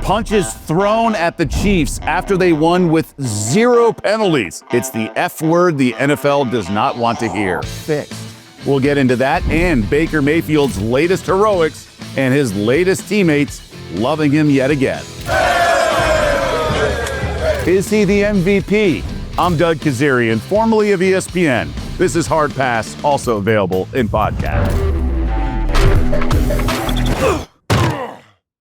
Punches thrown at the Chiefs after they won with 0 penalties. It's the F word the NFL does not want to hear. Fixed. We'll get into that and Baker Mayfield's latest heroics and his latest teammates loving him yet again. Is he the MVP? I'm Doug Kezirian, formerly of ESPN. This is Hard Pass, also available in podcast.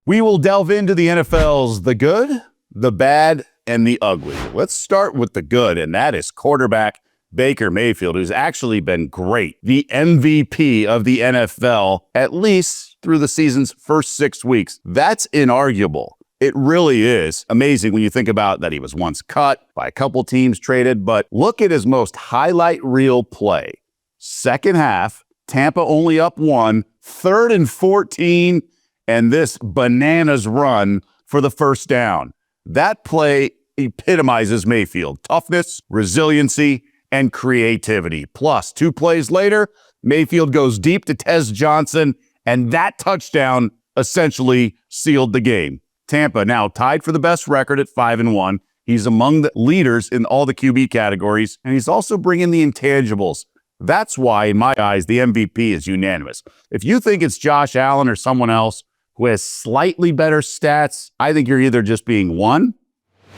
We will delve into the NFL's the good, the bad, and the ugly. Let's start with the good, and that is quarterback Baker Mayfield, who's actually been great. The MVP of the NFL, at least through the season's first 6 weeks. That's inarguable. It really is amazing when you think about that he was once cut by a couple teams traded, but look at his most highlight reel play. Second half, Tampa only up 1, 3rd and 14, and this bananas run for the first down. That play epitomizes Mayfield. Toughness, resiliency, and creativity. Plus, 2 plays later, Mayfield goes deep to Tez Johnson, and that touchdown essentially sealed the game. Tampa now tied for the best record at 5-1. He's among the leaders in all the QB categories, and he's also bringing the intangibles. That's why, in my eyes, the MVP is unanimous. If you think it's Josh Allen or someone else who has slightly better stats, I think you're either just being 1,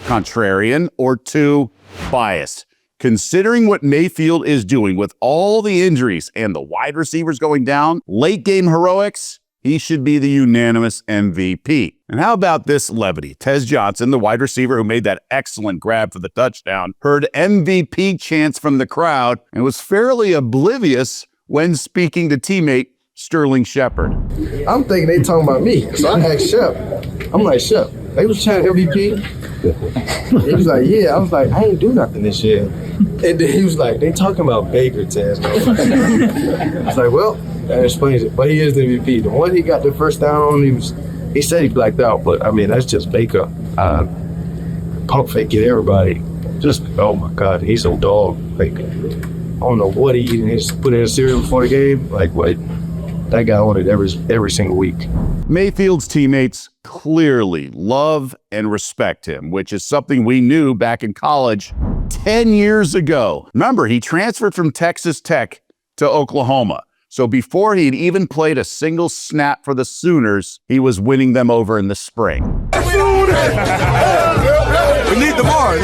contrarian, or 2, biased. Considering what Mayfield is doing with all the injuries and the wide receivers going down, late game heroics, he should be the unanimous MVP. And how about this levity? Tez Johnson, the wide receiver who made that excellent grab for the touchdown, heard MVP chants from the crowd and was fairly oblivious when speaking to teammate Sterling Shepard. I'm thinking they talking about me, so I asked Shep. I'm like, Shep, they was chanting MVP? He was like, yeah. I was like, I ain't do nothing this year. And then he was like, they talking about Baker, Tez. I was like, well, that explains it. But he is the MVP. The one he got the first down on, he said he blacked out, but I mean, that's just Baker. Pump faking everybody. Just, oh my God, he's a dog. Like, I don't know what he eating. He just put in a cereal before the game. Like, what? That guy on it every single week. Mayfield's teammates clearly love and respect him, which is something we knew back in college 10 years ago. Remember, he transferred from Texas Tech to Oklahoma. So before he'd even played a single snap for the Sooners, he was winning them over in the spring. We need the bar.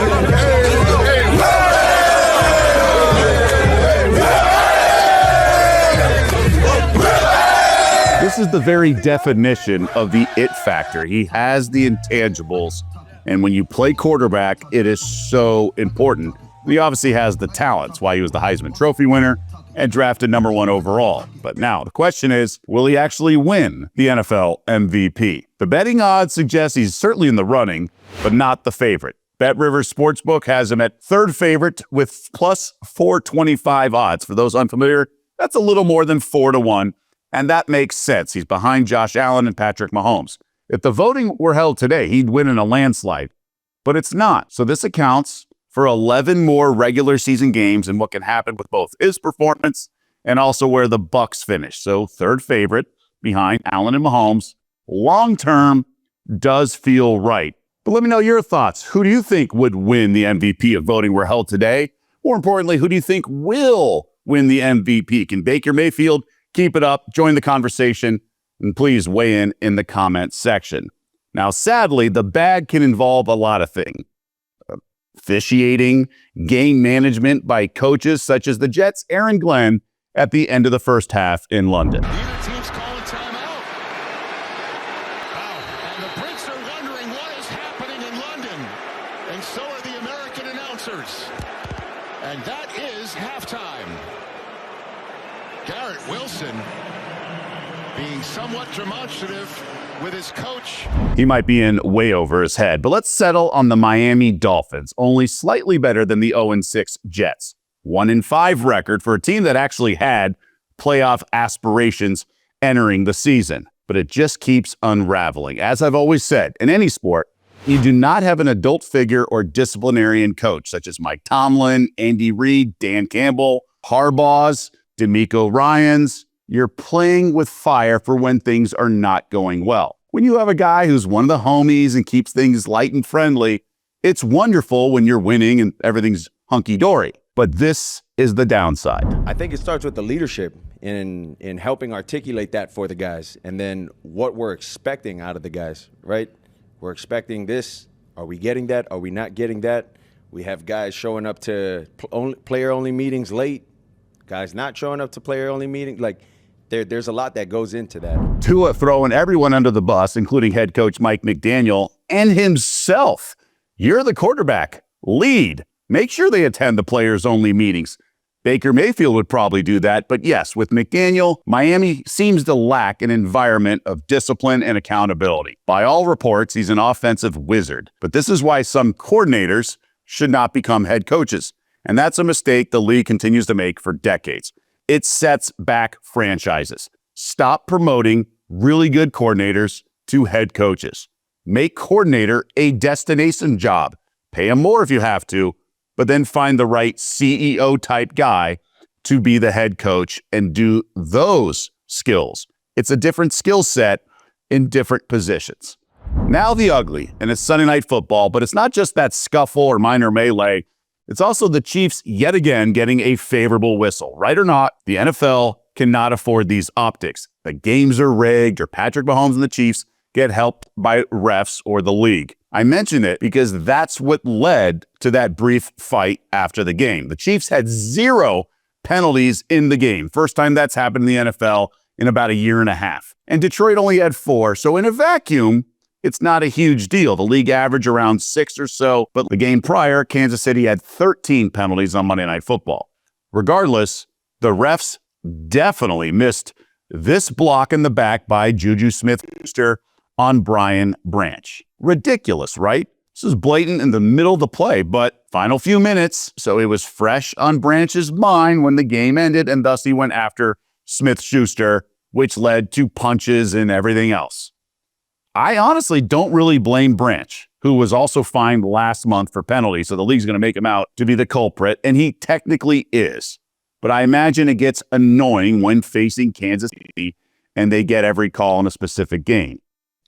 This is the very definition of the it factor. He has the intangibles, and when you play quarterback, it is so important. He obviously has the talents, why he was the Heisman Trophy winner and drafted number 1 overall. But now the question is, will he actually win the NFL MVP? The betting odds suggest he's certainly in the running, but not the favorite. BetRivers Sportsbook has him at 3rd favorite with plus 425 odds. For those unfamiliar, that's a little more than 4-1. And that makes sense. He's behind Josh Allen and Patrick Mahomes. If the voting were held today, he'd win in a landslide. But it's not. So this accounts for 11 more regular season games and what can happen with both his performance and also where the Bucs finish. So 3rd favorite behind Allen and Mahomes. Long-term does feel right. But let me know your thoughts. Who do you think would win the MVP if voting were held today? More importantly, who do you think will win the MVP? Can Baker Mayfield keep it up, join the conversation, and please weigh in the comments section. Now, sadly, the bad can involve a lot of things. Officiating, game management by coaches such as the Jets' Aaron Glenn at the end of the first half in London. Neither team's calling timeout. Wow. And the Brits are wondering what is happening in London. And so are the American announcers. And that is halftime. Garrett Wilson being somewhat demonstrative with his coach. He might be in way over his head, but let's settle on the Miami Dolphins, only slightly better than the 0-6 Jets. 1-5 record for a team that actually had playoff aspirations entering the season, but it just keeps unraveling. As I've always said, in any sport, you do not have an adult figure or disciplinarian coach, such as Mike Tomlin, Andy Reid, Dan Campbell, Harbaugh's, DeMeco Ryans. You're playing with fire for when things are not going well. When you have a guy who's one of the homies and keeps things light and friendly, it's wonderful when you're winning and everything's hunky-dory. But this is the downside. I think it starts with the leadership in helping articulate that for the guys, and then what we're expecting out of the guys, right? We're expecting this. Are we getting that? Are we not getting that? We have guys showing up to player-only meetings late, guys not showing up to player-only meetings. Like, there's a lot that goes into that. Tua throwing everyone under the bus, including head coach Mike McDaniel and himself. You're the quarterback. Lead. Make sure they attend the players-only meetings. Baker Mayfield would probably do that, but yes, with McDaniel, Miami seems to lack an environment of discipline and accountability. By all reports, he's an offensive wizard, but this is why some coordinators should not become head coaches, and that's a mistake the league continues to make for decades. It sets back franchises. Stop promoting really good coordinators to head coaches. Make coordinator a destination job. Pay them more if you have to, but then find the right CEO-type guy to be the head coach and do those skills. It's a different skill set in different positions. Now the ugly, and it's Sunday Night Football, but it's not just that scuffle or minor melee. It's also the Chiefs yet again getting a favorable whistle. Right or not, the NFL cannot afford these optics. The games are rigged, or Patrick Mahomes and the Chiefs get helped by refs or the league. I mention it because that's what led to that brief fight after the game. The Chiefs had 0 penalties in the game. First time that's happened in the NFL in about a year and a half. And Detroit only had 4. So in a vacuum, it's not a huge deal. The league average around 6 or so. But the game prior, Kansas City had 13 penalties on Monday Night Football. Regardless, the refs definitely missed this block in the back by Juju Smith-Schuster on Brian Branch. Ridiculous, right? This is blatant in the middle of the play, but final few minutes, so it was fresh on Branch's mind when the game ended, and thus he went after Smith-Schuster, which led to punches and everything else. I honestly don't really blame Branch, who was also fined last month for penalties, so the league's going to make him out to be the culprit, and he technically is. But I imagine it gets annoying when facing Kansas City and they get every call in a specific game.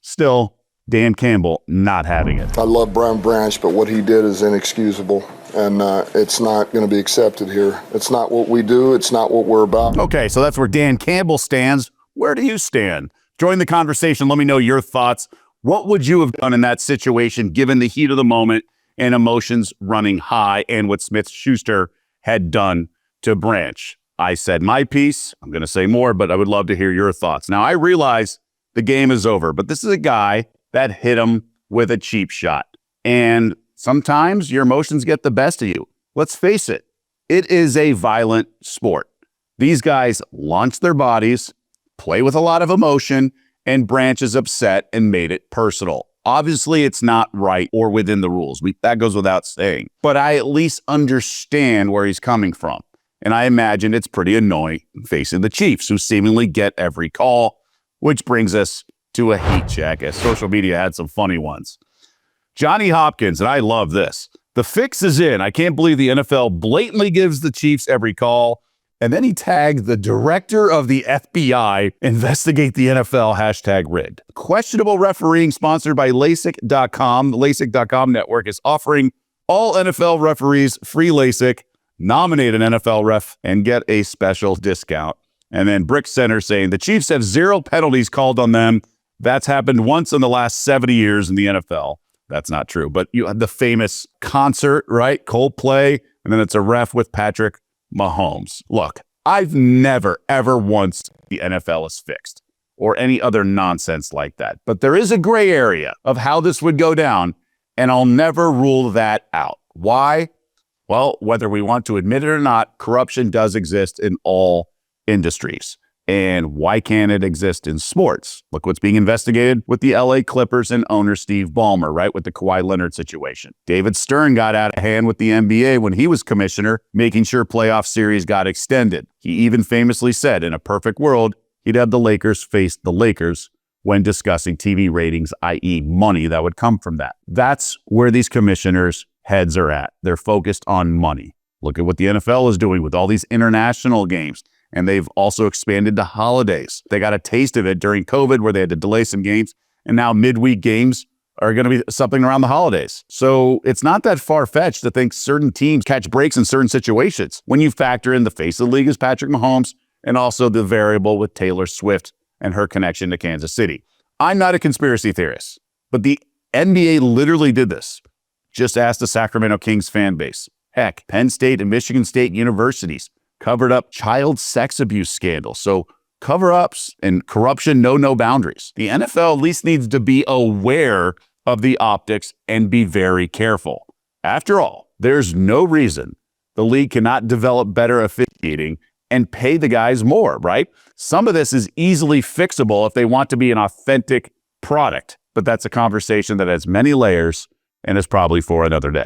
Still, Dan Campbell not having it. I love Brian Branch, but what he did is inexcusable, and it's not going to be accepted here. It's not what we do. It's not what we're about. Okay, so that's where Dan Campbell stands. Where do you stand? Join the conversation. Let me know your thoughts. What would you have done in that situation, given the heat of the moment and emotions running high, and what Smith-Schuster had done to Branch? I said my piece. I'm going to say more, but I would love to hear your thoughts. Now, I realize the game is over, but this is a guy that hit him with a cheap shot. And sometimes your emotions get the best of you. Let's face it, it is a violent sport. These guys launch their bodies, play with a lot of emotion, and Branch is upset and made it personal. Obviously, it's not right or within the rules. That goes without saying. But I at least understand where he's coming from. And I imagine it's pretty annoying facing the Chiefs, who seemingly get every call, which brings us to a heat check, as social media had some funny ones. Johnny Hopkins, and I love this. The fix is in. I can't believe the NFL blatantly gives the Chiefs every call. And then he tagged the director of the FBI, investigate the NFL, #rigged. Questionable refereeing, sponsored by LASIK.com. The LASIK.com network is offering all NFL referees free LASIK. Nominate an NFL ref and get a special discount. And then Brick Center saying the Chiefs have 0 penalties called on them. That's happened once in the last 70 years in the NFL. That's not true. But you had the famous concert, right? Coldplay. And then it's a ref with Patrick Mahomes. Look, I've never, ever once the NFL is fixed or any other nonsense like that. But there is a gray area of how this would go down, and I'll never rule that out. Why? Well, whether we want to admit it or not, corruption does exist in all industries. And why can't it exist in sports? Look what's being investigated with the LA Clippers and owner Steve Ballmer, right, with the Kawhi Leonard situation. David Stern got out of hand with the NBA when he was commissioner, making sure playoff series got extended. He even famously said, in a perfect world, he'd have the Lakers face the Lakers when discussing TV ratings, i.e. money that would come from that. That's where these commissioners' heads are at. They're focused on money. Look at what the NFL is doing with all these international games. And they've also expanded to holidays. They got a taste of it during COVID where they had to delay some games. And now midweek games are going to be something around the holidays. So it's not that far-fetched to think certain teams catch breaks in certain situations when you factor in the face of the league is Patrick Mahomes and also the variable with Taylor Swift and her connection to Kansas City. I'm not a conspiracy theorist, but the NBA literally did this. Just ask the Sacramento Kings fan base. Heck, Penn State and Michigan State universities covered up child sex abuse scandals. So cover-ups and corruption know no boundaries. The NFL at least needs to be aware of the optics and be very careful. After all, there's no reason the league cannot develop better officiating and pay the guys more, right? Some of this is easily fixable if they want to be an authentic product, but that's a conversation that has many layers and is probably for another day.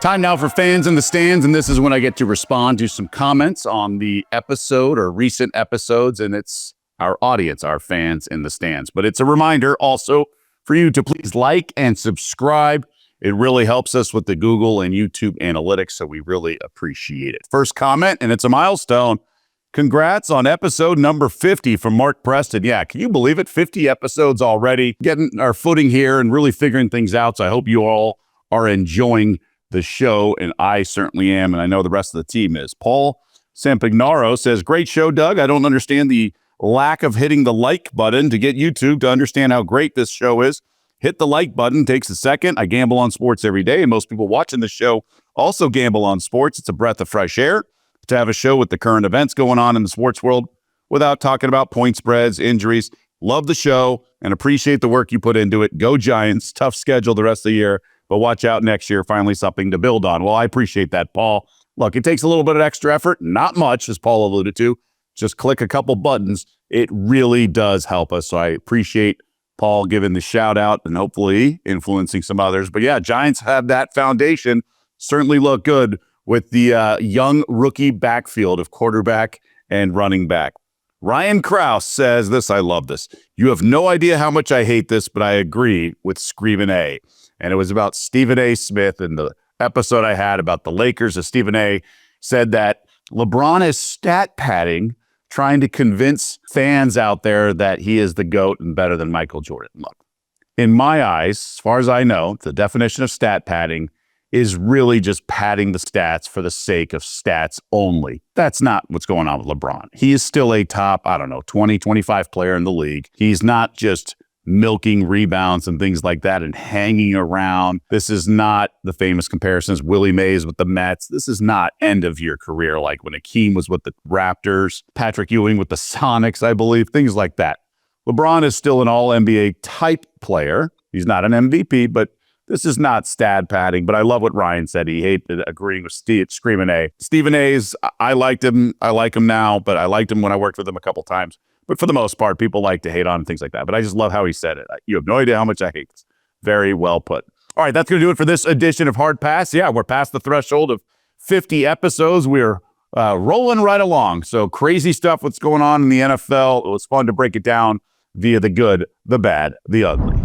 Time now for Fans in the Stands, and this is when I get to respond to some comments on the episode or recent episodes, and it's our audience, our fans in the stands. But it's a reminder also for you to please like and subscribe. It really helps us with the Google and YouTube analytics, so we really appreciate it. First comment, and it's a milestone. Congrats on episode number 50 from Mark Preston. Yeah, can you believe it? 50 episodes already, getting our footing here and really figuring things out. So I hope you all are enjoying the show, and I certainly am, and I know the rest of the team is. Paul Sampignaro says, great show, Doug. I don't understand the lack of hitting the like button to get YouTube to understand how great this show is. Hit the like button, takes a second. I gamble on sports every day, and most people watching the show also gamble on sports. It's a breath of fresh air to have a show with the current events going on in the sports world without talking about point spreads, injuries. Love the show and appreciate the work you put into it. Go Giants. Tough schedule the rest of the year, but watch out next year. Finally something to build on. Well, I appreciate that, Paul. Look, it takes a little bit of extra effort. Not much, as Paul alluded to. Just click a couple buttons. It really does help us. So I appreciate Paul giving the shout out and hopefully influencing some others. But yeah, Giants have that foundation. Certainly look good with the young rookie backfield of quarterback and running back. Ryan Krause says this, I love this. You have no idea how much I hate this, but I agree with Screamin' A. And it was about Stephen A. Smith and the episode I had about the Lakers. Stephen A. said that LeBron is stat padding, trying to convince fans out there that he is the GOAT and better than Michael Jordan. Look, in my eyes, as far as I know, the definition of stat padding is really just padding the stats for the sake of stats only. That's not what's going on with LeBron. He is still a top, 20, 25 player in the league. He's not just milking rebounds and things like that and hanging around. This is not the famous comparisons, Willie Mays with the Mets. This is not end of your career like when Akeem was with the Raptors, Patrick Ewing with the Sonics, I believe, things like that. LeBron is still an all-NBA type player. He's not an MVP, but this is not stat padding, but I love what Ryan said. He hated agreeing with Screamin' A. Stephen A's, I liked him. I like him now, but I liked him when I worked with him a couple times. But for the most part, people like to hate on him, things like that. But I just love how he said it. You have no idea how much I hate this. Very well put. All right, that's going to do it for this edition of Hard Pass. Yeah, we're past the threshold of 50 episodes. We're rolling right along. So crazy stuff, what's going on in the NFL. It was fun to break it down via the good, the bad, the ugly.